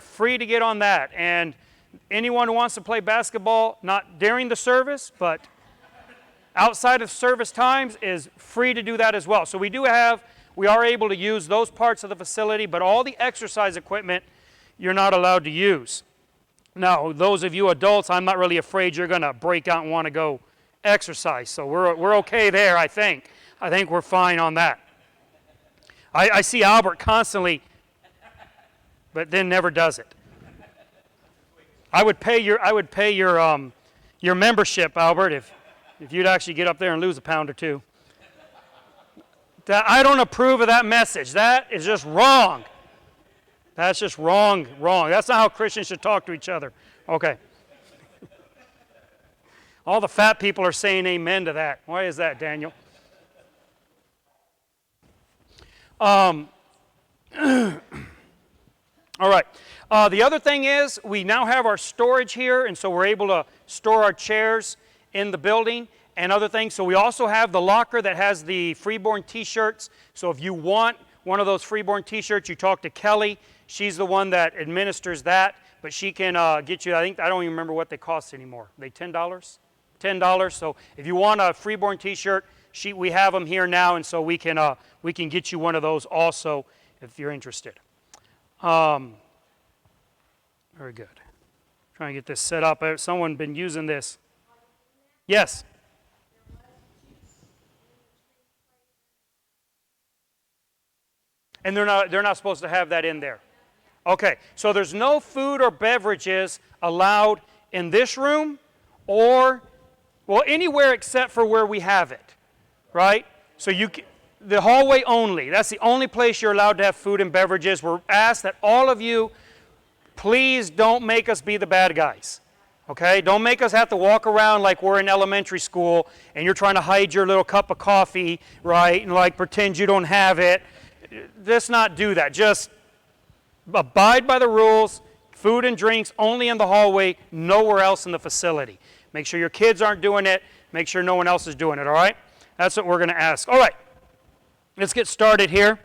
free to get on that. And anyone who wants to play basketball, not during the service, but outside of service times, is free to do that as well. So we are able to use those parts of the facility, but all the exercise equipment you're not allowed to use. Now, those of you adults, I'm not really afraid you're going to break out and want to go exercise. So we're okay there, I think. I think we're fine on that. I see Albert constantly, but then never does it. I would pay your membership, Albert, if you'd actually get up there and lose a pound or two. I don't approve of that message. That is just wrong. That's just wrong. That's not how Christians should talk to each other. Okay. All the fat people are saying amen to that. Why is that, Daniel? All right. The other thing is we now have our storage here, and so we're able to store our chairs in the building and other things. So we also have the locker that has the Freeborn t-shirts. So if you want one of those Freeborn t-shirts, you talk to Kelly. She's the one that administers that, but she can get you, I don't even remember what they cost anymore. Are they $10? $10. So if you want a Freeborn t-shirt, we have them here now, and so we can get you one of those also if you're interested. Very good. Trying to get this set up. Someone been using this. Yes. And they're not supposed to have that in there. Okay, so there's no food or beverages allowed in this room or, well, anywhere except for where we have it, right? So the hallway only. That's the only place you're allowed to have food and beverages. We're asked that all of you, please don't make us be the bad guys, okay? Don't make us have to walk around like we're in elementary school and you're trying to hide your little cup of coffee, right, and like pretend you don't have it. Let's not do that. Just abide by the rules. Food and drinks only in the hallway, nowhere else in the facility. Make sure your kids aren't doing it. Make sure no one else is doing it, all right? That's what we're going to ask. All right, let's get started here.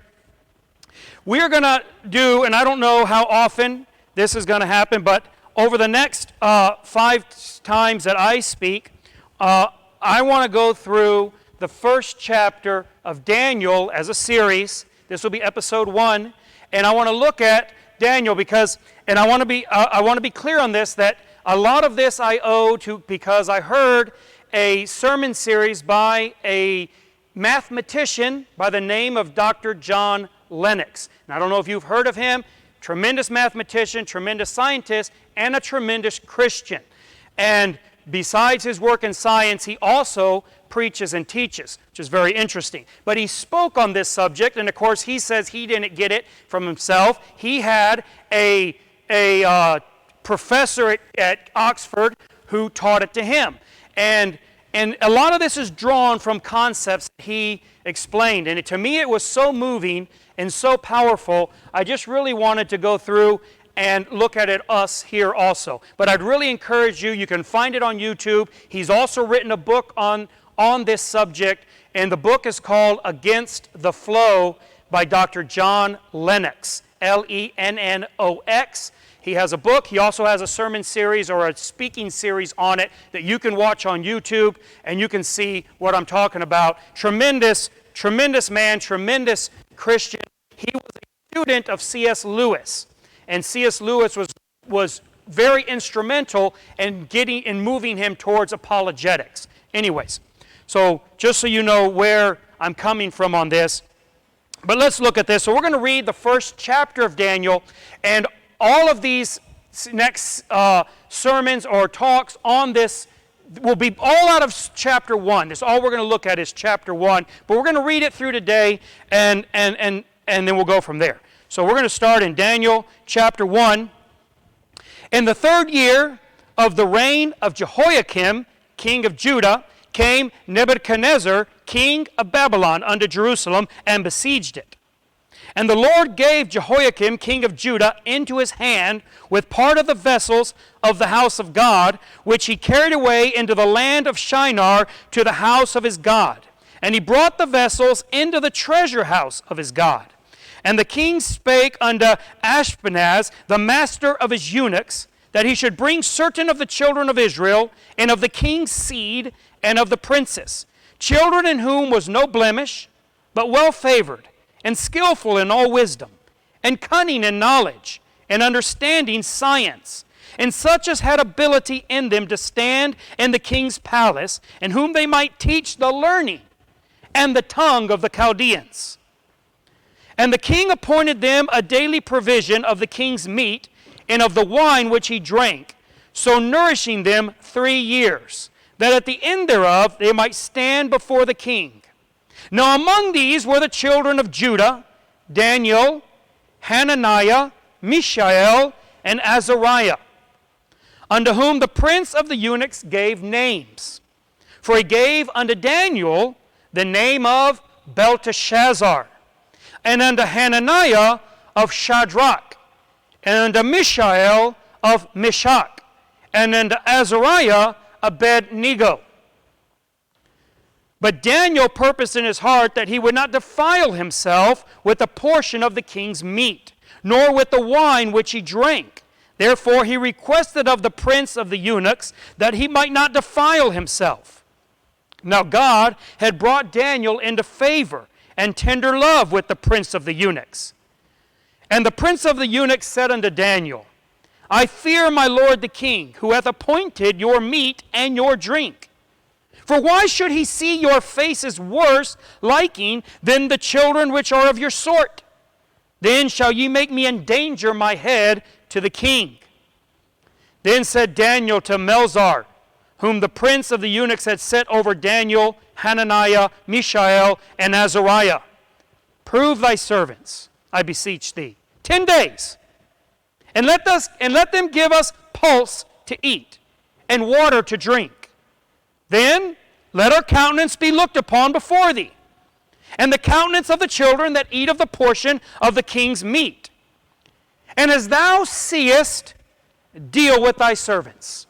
We are going to do, and I don't know how often this is going to happen, but over the next 5 times that I speak, I want to go through the first chapter of Daniel as a series. This will be episode 1, and I want to look at Daniel because, and I want to be clear on this, that a lot of this I owe to because I heard a sermon series by a mathematician by the name of Dr. John Lennox. And I don't know if you've heard of him. Tremendous mathematician, tremendous scientist, and a tremendous Christian. And besides his work in science, he also preaches and teaches, which is very interesting. But he spoke on this subject, and of course he says he didn't get it from himself. He had a professor at Oxford who taught it to him. And a lot of this is drawn from concepts that he explained. And to me it was so moving and so powerful, I just really wanted to go through and look at it us here also. But I'd really encourage you can find it on YouTube. He's also written a book on this subject, and the book is called Against the Flow by Dr. John Lennox, Lennox. He has a book. He also has a sermon series or a speaking series on it that you can watch on YouTube, and you can see what I'm talking about. Tremendous man, tremendous Christian. He was a student of C.S. Lewis, and C.S. Lewis was very instrumental in moving him towards apologetics. Anyways, so just so you know where I'm coming from on this, but let's look at this. So we're going to read the first chapter of Daniel, and all of these next sermons or talks on this will be all out of chapter 1. That's all we're going to look at is chapter 1. But we're going to read it through today, and then we'll go from there. So we're going to start in Daniel chapter 1. In the 3rd year of the reign of Jehoiakim, king of Judah, came Nebuchadnezzar, king of Babylon, unto Jerusalem, and besieged it. And the Lord gave Jehoiakim, king of Judah, into his hand with part of the vessels of the house of God, which he carried away into the land of Shinar to the house of his God. And he brought the vessels into the treasure house of his God. And the king spake unto Ashpenaz, the master of his eunuchs, that he should bring certain of the children of Israel, and of the king's seed, and of the princes, children in whom was no blemish, but well favored, and skillful in all wisdom, and cunning in knowledge, and understanding science, and such as had ability in them to stand in the king's palace, and whom they might teach the learning and the tongue of the Chaldeans. And the king appointed them a daily provision of the king's meat and of the wine which he drank, so nourishing them 3 years, that at the end thereof they might stand before the king. Now among these were the children of Judah, Daniel, Hananiah, Mishael, and Azariah, unto whom the prince of the eunuchs gave names. For he gave unto Daniel the name of Belteshazzar, and unto Hananiah of Shadrach, and unto Mishael of Meshach, and unto Azariah Abednego. But Daniel purposed in his heart that he would not defile himself with a portion of the king's meat, nor with the wine which he drank. Therefore he requested of the prince of the eunuchs that he might not defile himself. Now God had brought Daniel into favor and tender love with the prince of the eunuchs. And the prince of the eunuchs said unto Daniel, I fear my lord the king, who hath appointed your meat and your drink. For why should he see your faces worse liking than the children which are of your sort? Then shall ye make me endanger my head to the king. Then said Daniel to Melzar, whom the prince of the eunuchs had set over Daniel, Hananiah, Mishael, and Azariah, prove thy servants, I beseech thee, 10 days, and let them give us pulse to eat, and water to drink. Then let our countenance be looked upon before thee, and the countenance of the children that eat of the portion of the king's meat. And as thou seest, deal with thy servants.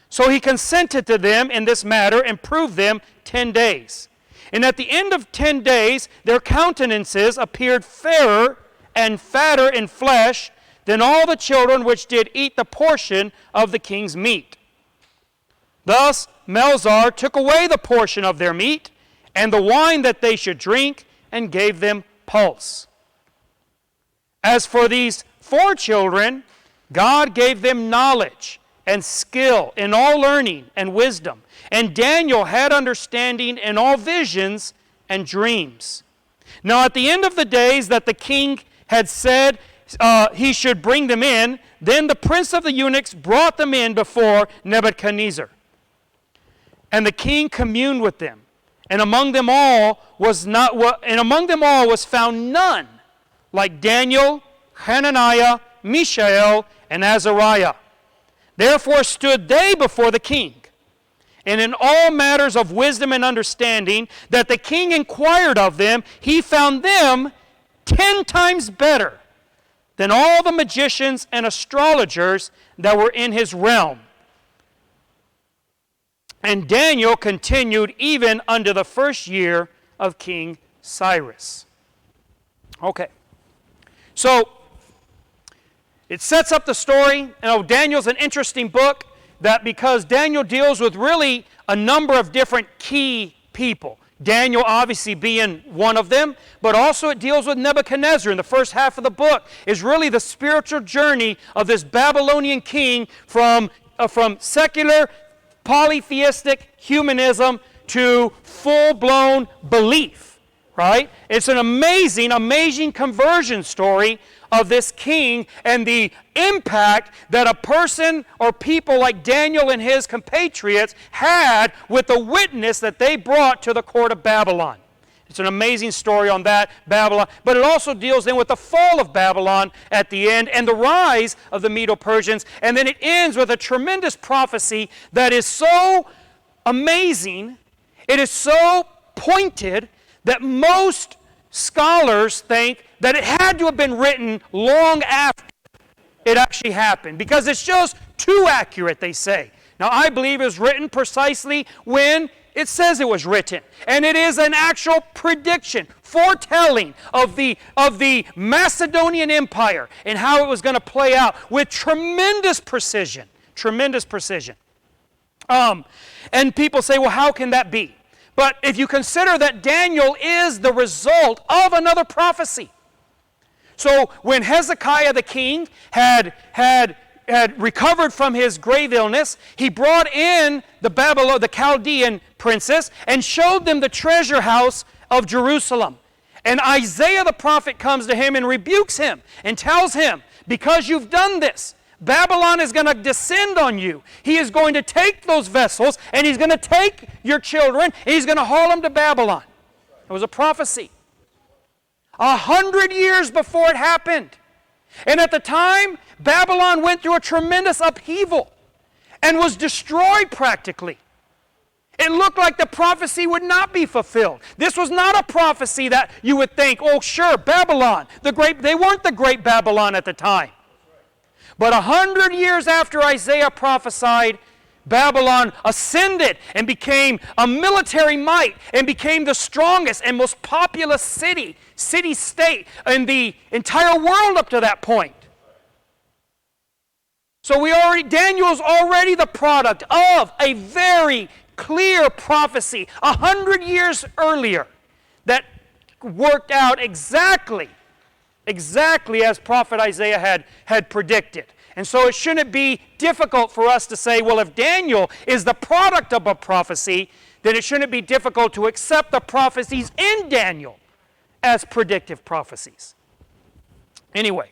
So he consented to them in this matter, and proved them 10 days. And at the end of 10 days, their countenances appeared fairer and fatter in flesh than all the children which did eat the portion of the king's meat. Thus Melzar took away the portion of their meat, and the wine that they should drink, and gave them pulse. As for these 4 children, God gave them knowledge and skill in all learning and wisdom. And Daniel had understanding in all visions and dreams. Now at the end of the days that the king had said he should bring them in, then the prince of the eunuchs brought them in before Nebuchadnezzar. And the king communed with them, and among them all was found none like Daniel, Hananiah, Mishael, and Azariah. Therefore stood they before the king, and in all matters of wisdom and understanding that the king inquired of them, he found them 10 times better than all the magicians and astrologers that were in his realm. And Daniel continued even unto the 1st year of King Cyrus. Okay. So, it sets up the story. You know, Daniel's an interesting book that because Daniel deals with really a number of different key people. Daniel obviously being one of them, but also it deals with Nebuchadnezzar. In the first half of the book is really the spiritual journey of this Babylonian king from secular polytheistic humanism to full-blown belief, right? It's an amazing, amazing conversion story of this king and the impact that a person or people like Daniel and his compatriots had with the witness that they brought to the court of Babylon. It's an amazing story on that, Babylon. But it also deals then with the fall of Babylon at the end and the rise of the Medo-Persians. And then it ends with a tremendous prophecy that is so amazing, it is so pointed that most scholars think that it had to have been written long after it actually happened, because it's just too accurate, they say. Now, I believe it was written precisely when It says it was written. And it is an actual prediction, foretelling of the Macedonian Empire and how it was going to play out with tremendous precision. Tremendous precision. And people say, well, how can that be? But if you consider that Daniel is the result of another prophecy. So when Hezekiah the king had recovered from his grave illness, he brought in the Chaldean princess and showed them the treasure house of Jerusalem. And Isaiah the prophet comes to him and rebukes him and tells him, because you've done this, Babylon is going to descend on you. He is going to take those vessels and he's going to take your children and he's going to haul them to Babylon. It was a prophecy. 100 years before it happened. And at the time, Babylon went through a tremendous upheaval and was destroyed practically. It looked like the prophecy would not be fulfilled. This was not a prophecy that you would think, oh sure, Babylon, they weren't the great Babylon at the time. But 100 years after Isaiah prophesied, Babylon ascended and became a military might and became the strongest and most populous city-state in the entire world up to that point. So Daniel's already the product of a very clear prophecy 100 years earlier that worked out exactly as prophet Isaiah had predicted. And so it shouldn't be difficult for us to say, well, if Daniel is the product of a prophecy, then it shouldn't be difficult to accept the prophecies in Daniel as predictive prophecies. Anyway,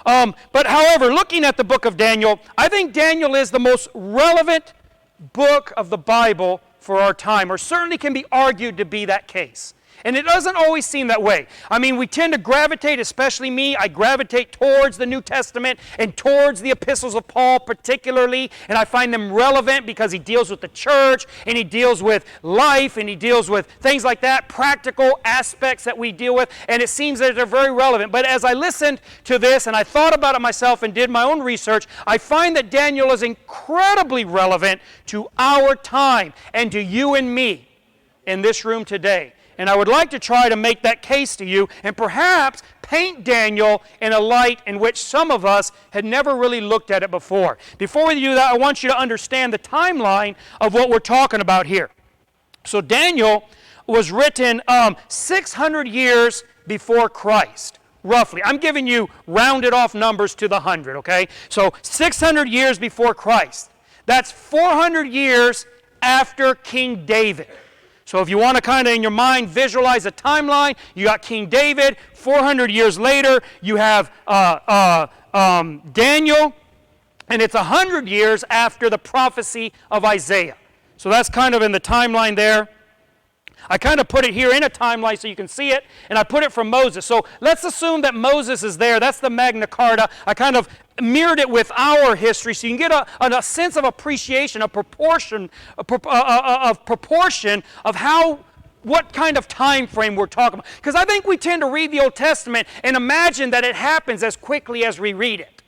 but however, looking at the book of Daniel, I think Daniel is the most relevant book of the Bible for our time, or certainly can be argued to be that case. And it doesn't always seem that way. I mean, we tend to gravitate, especially me, I gravitate towards the New Testament and towards the epistles of Paul particularly, and I find them relevant because he deals with the church, and he deals with life, and he deals with things like that, practical aspects that we deal with, and it seems that they're very relevant. But as I listened to this and I thought about it myself and did my own research, I find that Daniel is incredibly relevant to our time and to you and me in this room today. And I would like to try to make that case to you and perhaps paint Daniel in a light in which some of us had never really looked at it before. Before we do that, I want you to understand the timeline of what we're talking about here. So Daniel was written 600 years before Christ, roughly. I'm giving you rounded off numbers to the 100, okay? So 600 years before Christ. That's 400 years after King David. So if you want to kind of in your mind visualize a timeline, you got King David. 400 years later, you have Daniel, and it's 100 years after the prophecy of Isaiah. So that's kind of in the timeline there. I kind of put it here in a timeline so you can see it, and I put it from Moses. So let's assume that Moses is there. That's the Magna Carta. I kind of mirrored it with our history so you can get a sense of appreciation, of proportion of what kind of time frame we're talking about. Because I think we tend to read the Old Testament and imagine that it happens as quickly as we read it.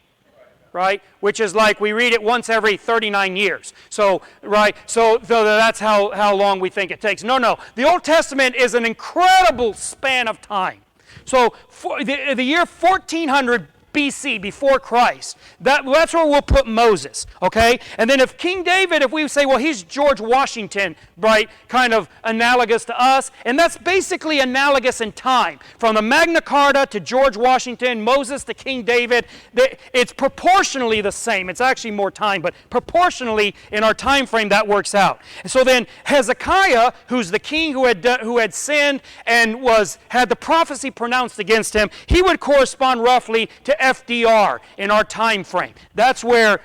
Right? Which is like we read it once every 39 years. So that's how long we think it takes. No. The Old Testament is an incredible span of time. So for the year 1400 BC, before Christ, that's where we'll put Moses, okay? And then if King David, if we say, well, he's George Washington, right, kind of analogous to us, and that's basically analogous in time. From the Magna Carta to George Washington, Moses to King David, it's proportionally the same. It's actually more time, but proportionally in our time frame, that works out. And so then Hezekiah, who's the king who had sinned and had the prophecy pronounced against him, he would correspond roughly to FDR in our time frame. That's where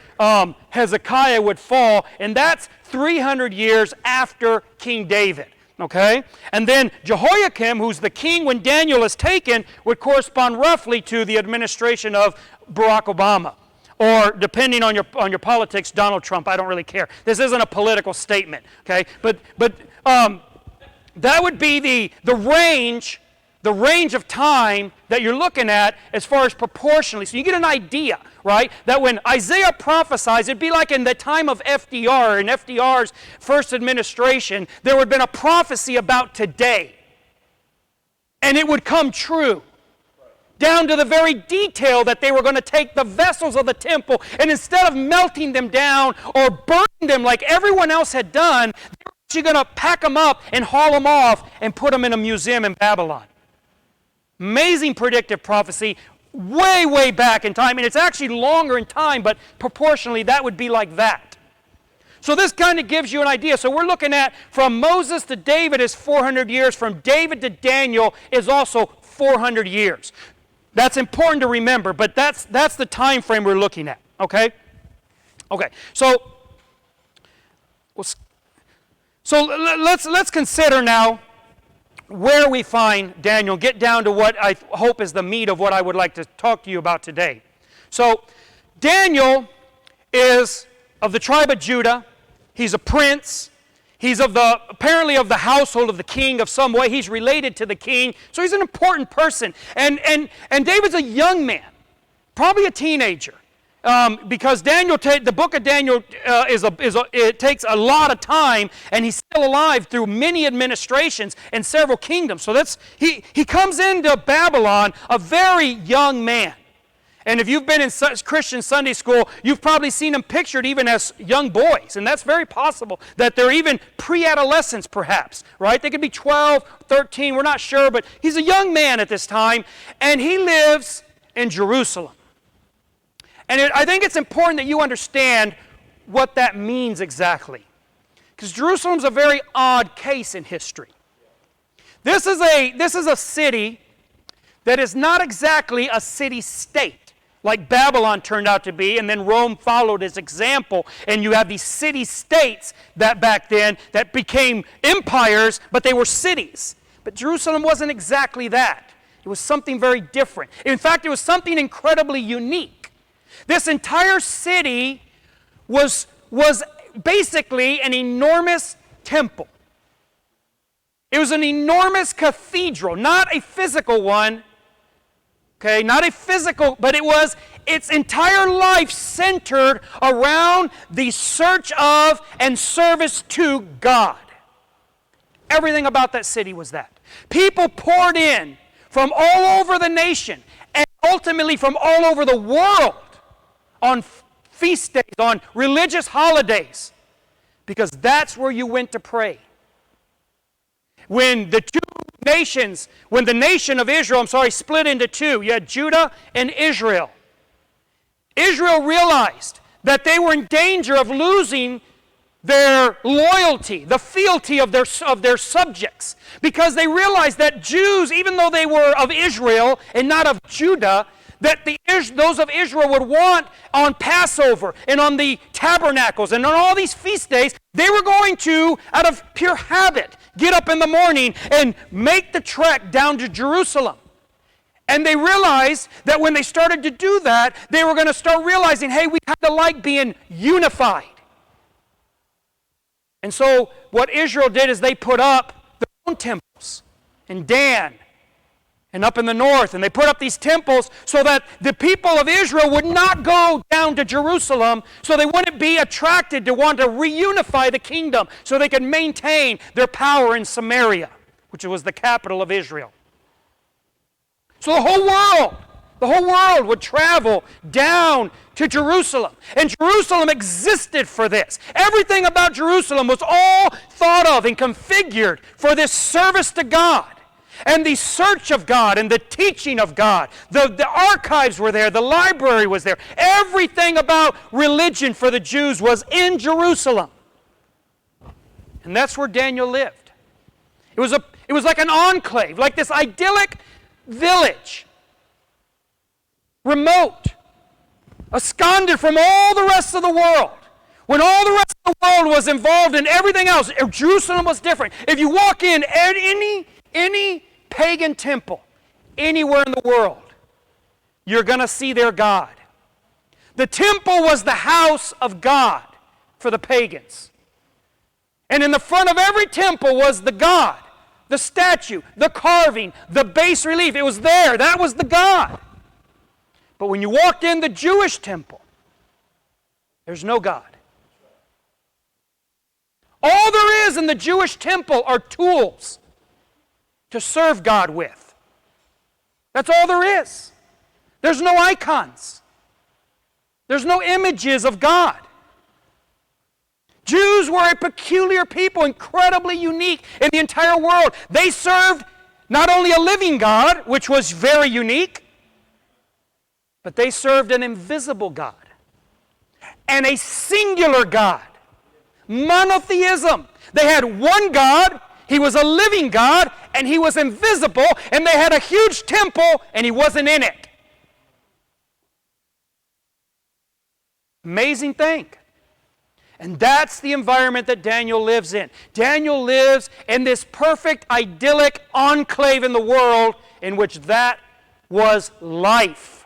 Hezekiah would fall, and that's 300 years after King David. Okay? And then Jehoiakim, who's the king when Daniel is taken, would correspond roughly to the administration of Barack Obama. Or, depending on your politics, Donald Trump. I don't really care. This isn't a political statement. Okay? But that would be the range the range of time that you're looking at as far as proportionally. So you get an idea, right? That when Isaiah prophesies, it'd be like in the time of FDR, in FDR's first administration, there would have been a prophecy about today. And it would come true. Down to the very detail that they were going to take the vessels of the temple, and instead of melting them down or burning them like everyone else had done, they were actually going to pack them up and haul them off and put them in a museum in Babylon. Amazing predictive prophecy, way, way back in time. And it's actually longer in time, but proportionally that would be like that. So this kind of gives you an idea. So we're looking at from Moses to David is 400 years. From David to Daniel is also 400 years. That's important to remember, but that's the time frame we're looking at. Okay? Okay. So let's consider now where we find Daniel, get down to what I hope is the meat of what I would like to talk to you about today. So, Daniel is of the tribe of Judah. He's a prince. He's apparently of the household of the king of some way. He's related to the king. So he's an important person. And David's a young man, probably a teenager. Because the book of Daniel it takes a lot of time, and he's still alive through many administrations and several kingdoms. So he comes into Babylon a very young man. And if you've been in Christian Sunday school, you've probably seen him pictured even as young boys. And that's very possible that they're even pre-adolescents perhaps, right? They could be 12, 13, we're not sure, but he's a young man at this time, and he lives in Jerusalem. And I think it's important that you understand what that means exactly. Because Jerusalem's a very odd case in history. This is a city that is not exactly a city-state, like Babylon turned out to be, and then Rome followed its example. And you have these city-states that back then that became empires, but they were cities. But Jerusalem wasn't exactly that. It was something very different. In fact, it was something incredibly unique. This entire city was basically an enormous temple. It was an enormous cathedral, not a physical one, okay, not a physical, but it was its entire life centered around the search of and service to God. Everything about that city was that. People poured in from all over the nation and ultimately from all over the world on feast days, on religious holidays, because that's where you went to pray. When the nation of Israel, split into two, you had Judah and Israel. Israel realized that they were in danger of losing their loyalty, the fealty of their subjects, because they realized that Jews, even though they were of Israel and not of Judah, that those of Israel would want on Passover and on the tabernacles and on all these feast days, they were going to, out of pure habit, get up in the morning and make the trek down to Jerusalem. And they realized that when they started to do that, they were going to start realizing, hey, we kind of like being unified. And so what Israel did is they put up their own temples in Dan and up in the north, and they put up these temples so that the people of Israel would not go down to Jerusalem, so they wouldn't be attracted to want to reunify the kingdom, so they could maintain their power in Samaria, which was the capital of Israel. So the whole world would travel down to Jerusalem. And Jerusalem existed for this. Everything about Jerusalem was all thought of and configured for this service to God. And the search of God and the teaching of God. The archives were there. The library was there. Everything about religion for the Jews was in Jerusalem. And that's where Daniel lived. It was like an enclave, like this idyllic village. Remote. Absconded from all the rest of the world. When all the rest of the world was involved in everything else, Jerusalem was different. If you walk in at any pagan temple anywhere in the world, you're going to see their God. The temple was the house of God for the pagans. And in the front of every temple was the God the statue, the carving, the bas relief. It was there. That was the God. But when you walked in the Jewish temple, there's no God. All there is in the Jewish temple are tools to serve God with. That's all there is. There's no icons. There's no images of God. Jews were a peculiar people, incredibly unique in the entire world. They served not only a living God, which was very unique, but they served an invisible God and a singular God. Monotheism. They had one God, He was a living God, and He was invisible, and they had a huge temple, and He wasn't in it. Amazing thing. And that's the environment that Daniel lives in. Daniel lives in this perfect, idyllic enclave in the world in which that was life.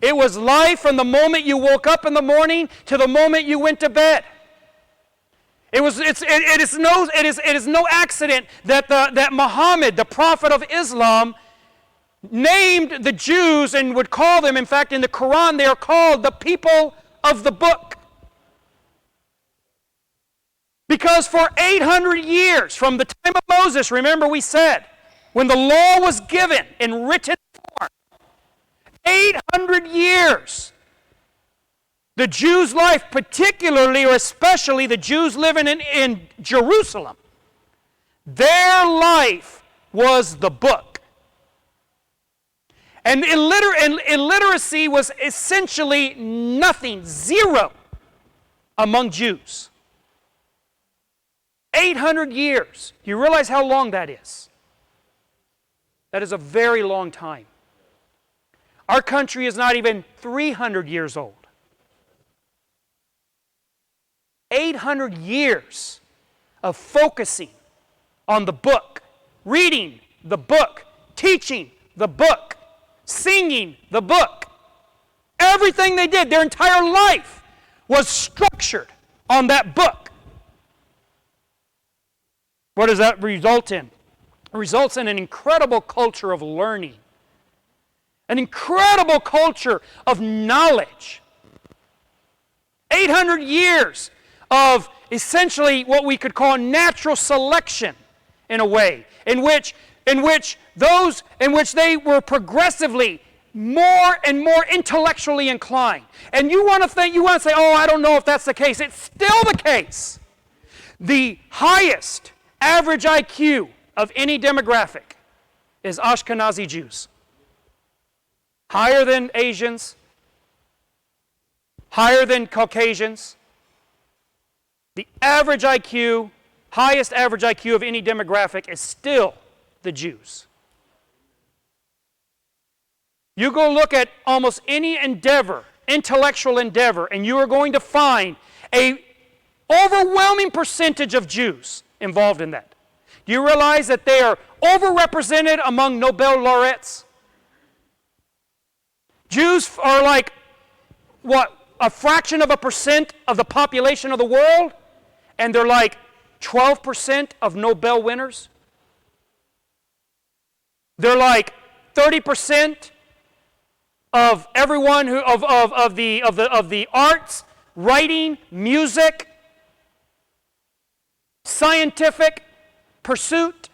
It was life from the moment you woke up in the morning to the moment you went to bed. It is no accident that Muhammad, the prophet of Islam, named the Jews and would call them, in fact, in the Quran, they are called the people of the book. Because for 800 years, from the time of Moses, remember we said, when the law was given in written form, 800 years, the Jews' life, particularly or especially the Jews living in Jerusalem, their life was the book. And illiteracy was essentially nothing, zero, among Jews. 800 years. Do you realize how long that is? That is a very long time. Our country is not even 300 years old. 800 years of focusing on the book, reading the book, teaching the book, singing the book. Everything they did, their entire life, was structured on that book. What does that result in? It results in an incredible culture of learning, an incredible culture of knowledge. 800 years of essentially what we could call natural selection, in a way, in which they were progressively more and more intellectually inclined. And you want to say, oh, I don't know if that's the case. It's still the case. The highest average IQ of any demographic is Ashkenazi Jews. Higher than Asians, higher than Caucasians. The average IQ, highest average IQ of any demographic is still the Jews. You go look at almost any endeavor, intellectual endeavor, and you are going to find an overwhelming percentage of Jews involved in that. Do you realize that they are overrepresented among Nobel laureates? Jews are like, a fraction of a percent of the population of the world, and they're like 12% of Nobel winners. They're like 30% of everyone who of the arts, writing, music, scientific pursuit.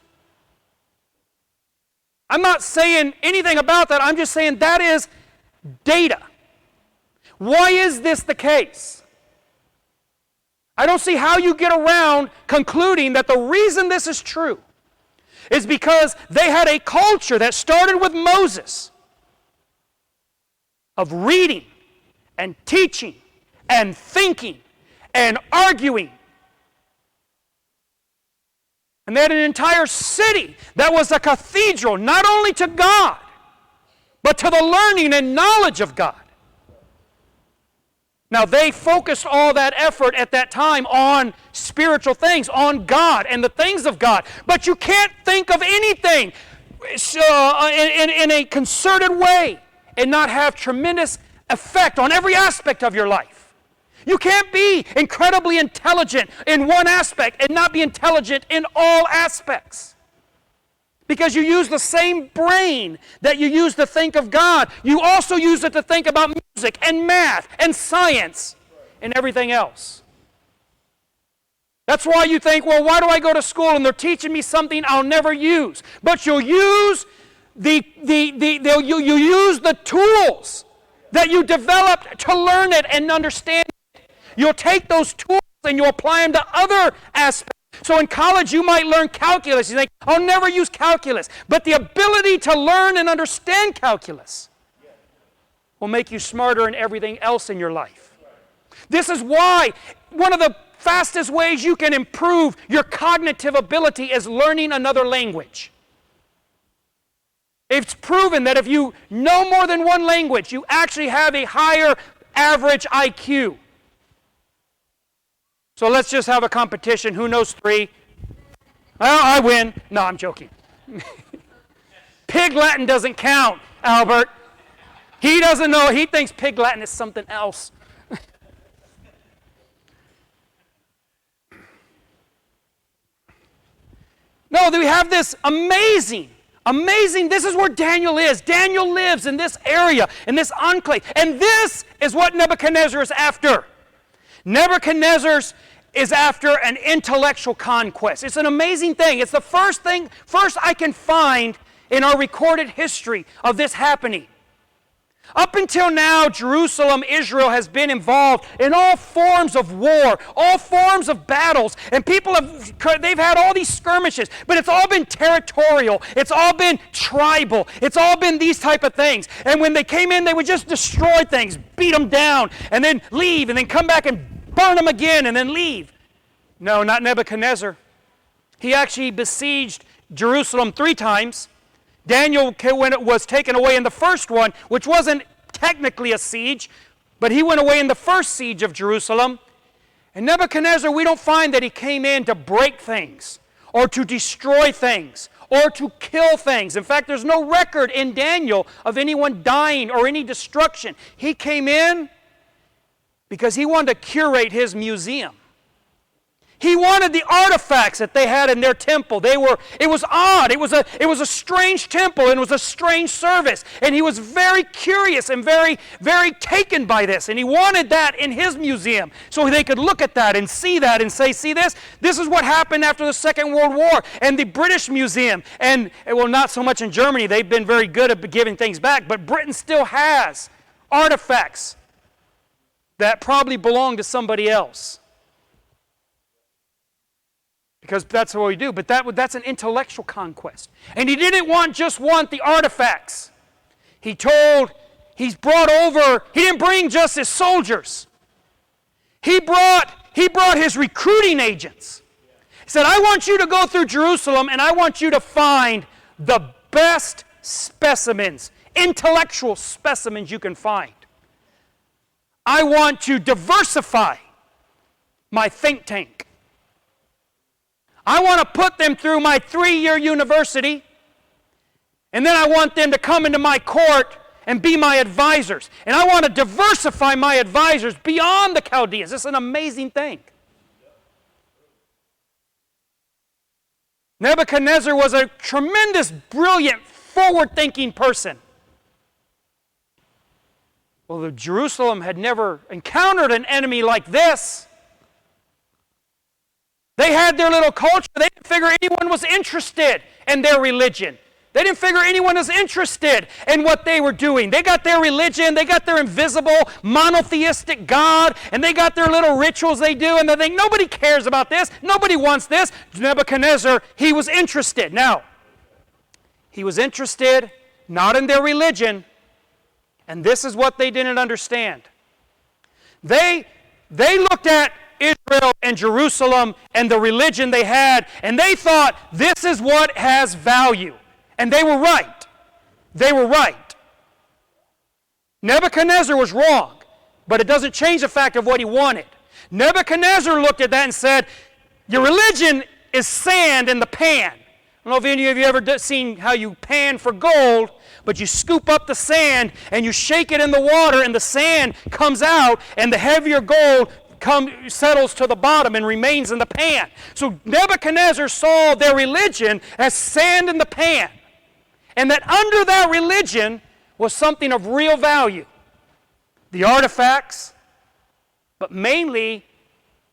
I'm not saying anything about that. I'm just saying that is data. Why is this the case? I don't see how you get around concluding that the reason this is true is because they had a culture that started with Moses of reading and teaching and thinking and arguing. And they had an entire city that was a cathedral, not only to God, but to the learning and knowledge of God. Now, they focused all that effort at that time on spiritual things, on God and the things of God. But you can't think of anything in a concerted way and not have tremendous effect on every aspect of your life. You can't be incredibly intelligent in one aspect and not be intelligent in all aspects. Because you use the same brain that you use to think of God. You also use it to think about music and math and science and everything else. That's why you think, well, why do I go to school and they're teaching me something I'll never use? But you'll use you use the tools that you developed to learn it and understand it. You'll take those tools and you'll apply them to other aspects. So in college, you might learn calculus. You think, I'll never use calculus. But the ability to learn and understand calculus will make you smarter in everything else in your life. This is why one of the fastest ways you can improve your cognitive ability is learning another language. It's proven that if you know more than one language, you actually have a higher average IQ. So let's just have a competition. Who knows 3? Well, I win. No, I'm joking. Pig Latin doesn't count, Albert. He doesn't know. He thinks Pig Latin is something else. No, we have this amazing, this is where Daniel is. Daniel lives in this area, in this enclave. And this is what Nebuchadnezzar is after. Nebuchadnezzar is after an intellectual conquest. It's an amazing thing. It's the first I can find in our recorded history of this happening. Up until now, Jerusalem, Israel has been involved in all forms of war, all forms of battles, and they've had all these skirmishes, but it's all been territorial, it's all been tribal, it's all been these type of things. And when they came in, they would just destroy things, beat them down, and then leave, and then come back and burn them again, and then leave. No, not Nebuchadnezzar. He actually besieged Jerusalem 3 times. Daniel, when it was taken away in the first one, which wasn't technically a siege, but he went away in the first siege of Jerusalem. And Nebuchadnezzar, we don't find that he came in to break things, or to destroy things, or to kill things. In fact, there's no record in Daniel of anyone dying or any destruction. He came in because he wanted to curate his museum. He wanted the artifacts that they had in their temple. It was odd. It was a strange temple, and it was a strange service. And he was very curious and very, very taken by this. And he wanted that in his museum so they could look at that and see that and say, see this? This is what happened after the Second World War. And the British Museum, and well, not so much in Germany. They've been very good at giving things back. But Britain still has artifacts that probably belong to somebody else. Because that's what we do. But that's an intellectual conquest. And he didn't just want the artifacts. He didn't bring just his soldiers. He brought his recruiting agents. He said, I want you to go through Jerusalem and I want you to find the best specimens, intellectual specimens you can find. I want to diversify my think tank. I want to put them through my 3-year university, and then I want them to come into my court and be my advisors. And I want to diversify my advisors beyond the Chaldeans. It's an amazing thing. Nebuchadnezzar was a tremendous, brilliant, forward-thinking person. Well, Jerusalem had never encountered an enemy like this. They had their little culture. They didn't figure anyone was interested in their religion. They didn't figure anyone was interested in what they were doing. They got their religion, they got their invisible, monotheistic God, and they got their little rituals they do, and they think, nobody cares about this, nobody wants this. Nebuchadnezzar, he was interested. Now, he was interested not in their religion, and this is what they didn't understand. They looked at Israel and Jerusalem and the religion they had, and they thought this is what has value. And they were right. They were right. Nebuchadnezzar was wrong, but it doesn't change the fact of what he wanted. Nebuchadnezzar looked at that and said, your religion is sand in the pan. I don't know if any of you ever seen how you pan for gold, but you scoop up the sand and you shake it in the water and the sand comes out and the heavier gold settles to the bottom and remains in the pan. So Nebuchadnezzar saw their religion as sand in the pan. And that under that religion was something of real value. The artifacts, but mainly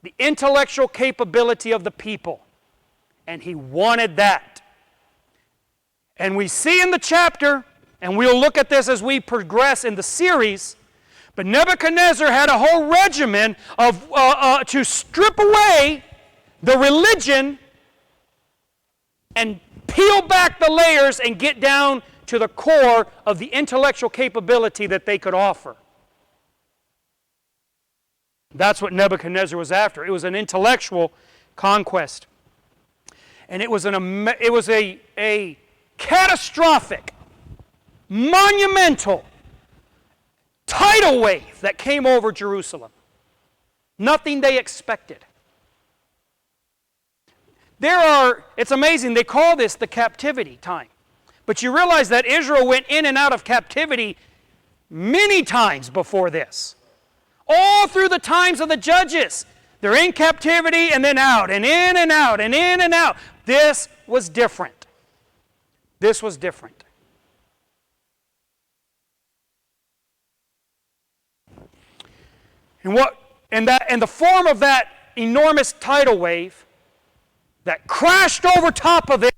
the intellectual capability of the people. And he wanted that. And we see in the chapter, and we'll look at this as we progress in the series, but Nebuchadnezzar had a whole regimen of to strip away the religion and peel back the layers and get down to the core of the intellectual capability that they could offer. That's what Nebuchadnezzar was after. It was an intellectual conquest. And it was a catastrophic, monumental tidal wave that came over Jerusalem. Nothing they expected. It's amazing, they call this the captivity time. But you realize that Israel went in and out of captivity many times before this. All through the times of the judges. They're in captivity and then out, and in and out, and in and out. This was different. This was different. And the form of that enormous tidal wave that crashed over top of them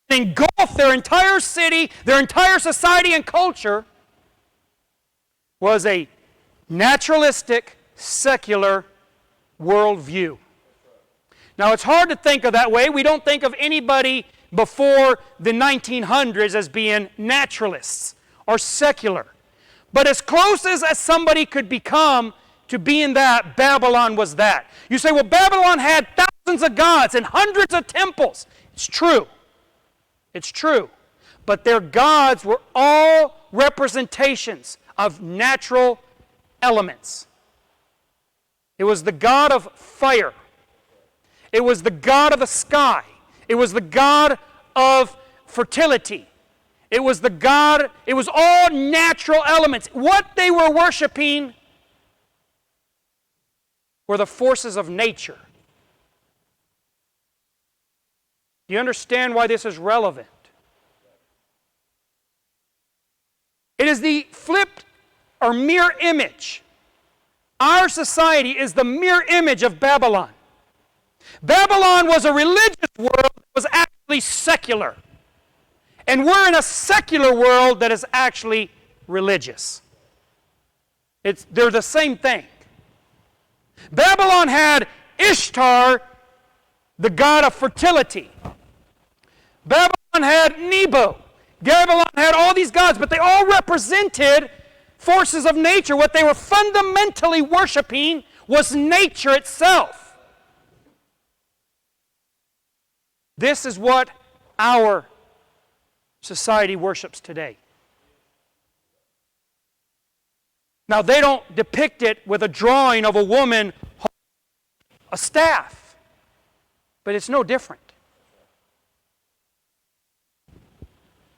and engulfed their entire city, their entire society and culture, was a naturalistic, secular worldview. Now, it's hard to think of that way. We don't think of anybody before the 1900s as being naturalists or secular. But as close as somebody could become to being that, Babylon was that. You say, well, Babylon had thousands of gods and hundreds of temples. It's true. It's true. But their gods were all representations of natural elements. It was the god of fire. It was the god of the sky. It was the god of fertility. It was all natural elements. What they were worshiping were the forces of nature. Do you understand why this is relevant? It is the flipped or mirror image. Our society is the mirror image of Babylon. Babylon was a religious world that was actually secular. And we're in a secular world that is actually religious. They're the same thing. Babylon had Ishtar, the god of fertility. Babylon had Nebo. Babylon had all these gods, but they all represented forces of nature. What they were fundamentally worshiping was nature itself. This is what our society worships today. Now, they don't depict it with a drawing of a woman holding a staff, but it's no different.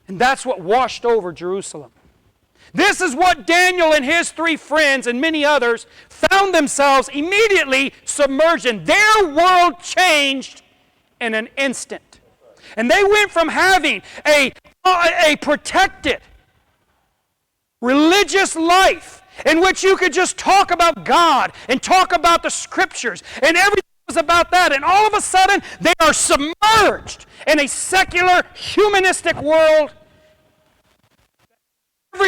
And that's what washed over Jerusalem. This is what Daniel and his 3 friends and many others found themselves immediately submerged in. Their world changed in an instant. And they went from having a protected religious life in which you could just talk about God and talk about the Scriptures and everything was about that, and all of a sudden they are submerged in a secular, humanistic world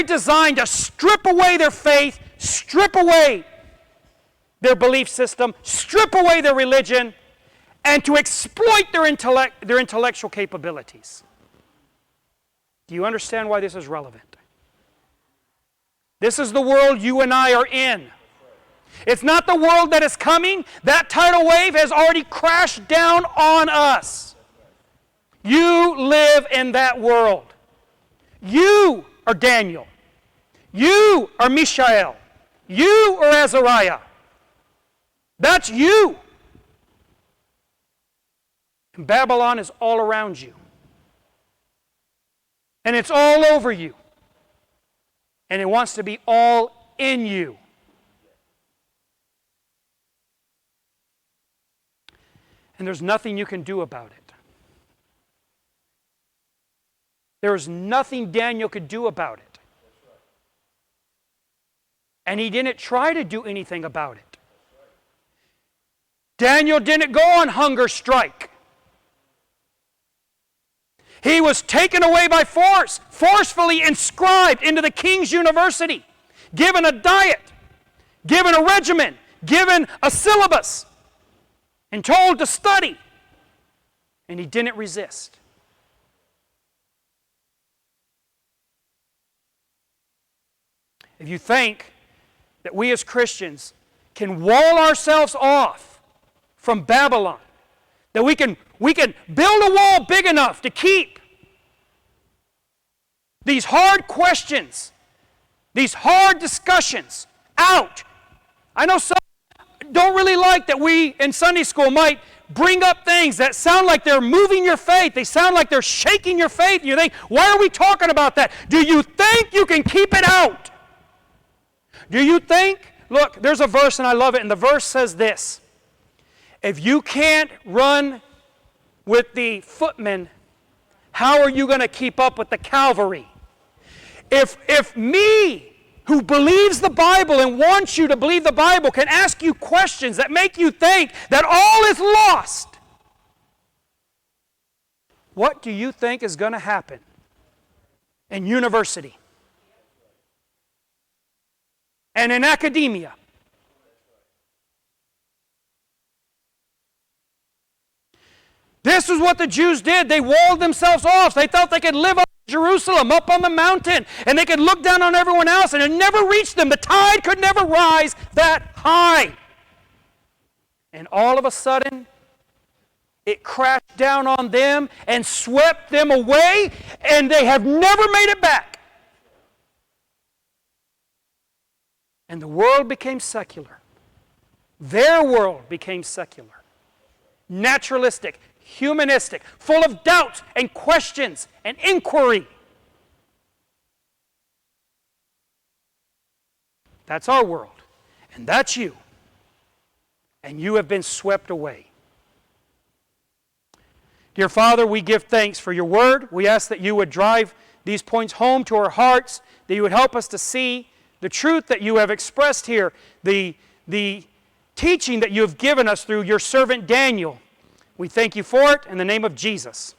designed to strip away their faith, strip away their belief system, strip away their religion, and to exploit their intellectual capabilities. Do you understand why this is relevant? This is the world you and I are in. It's not the world that is coming. That tidal wave has already crashed down on us. You live in that world. You are Daniel. You are Mishael. You are Azariah. That's you. And Babylon is all around you. And it's all over you. And it wants to be all in you. And there's nothing you can do about it. There is nothing Daniel could do about it. And he didn't try to do anything about it. Daniel didn't go on hunger strike. He was taken away by force, forcefully inscribed into the king's university, given a diet, given a regimen, given a syllabus, and told to study. And he didn't resist. If you think that we as Christians can wall ourselves off from Babylon, that we can build a wall big enough to keep these hard questions, these hard discussions out. I know some don't really like that we in Sunday school might bring up things that sound like they're moving your faith. They sound like they're shaking your faith. You think, why are we talking about that? Do you think you can keep it out? Do you think, look, there's a verse and I love it, and the verse says this: if you can't run with the footmen, how are you going to keep up with the cavalry? If me, who believes the Bible and wants you to believe the Bible, can ask you questions that make you think that all is lost, what do you think is going to happen in university and in academia? This is what the Jews did. They walled themselves off. They thought they could live up in Jerusalem, up on the mountain, and they could look down on everyone else, and it never reached them. The tide could never rise that high. And all of a sudden, it crashed down on them and swept them away, and they have never made it back. And the world became secular. Their world became secular. Naturalistic, humanistic, full of doubts and questions and inquiry. That's our world. And that's you. And you have been swept away. Dear Father, we give thanks for your word. We ask that you would drive these points home to our hearts, that you would help us to see the truth that you have expressed here, the teaching that you have given us through your servant Daniel. We thank you for it in the name of Jesus.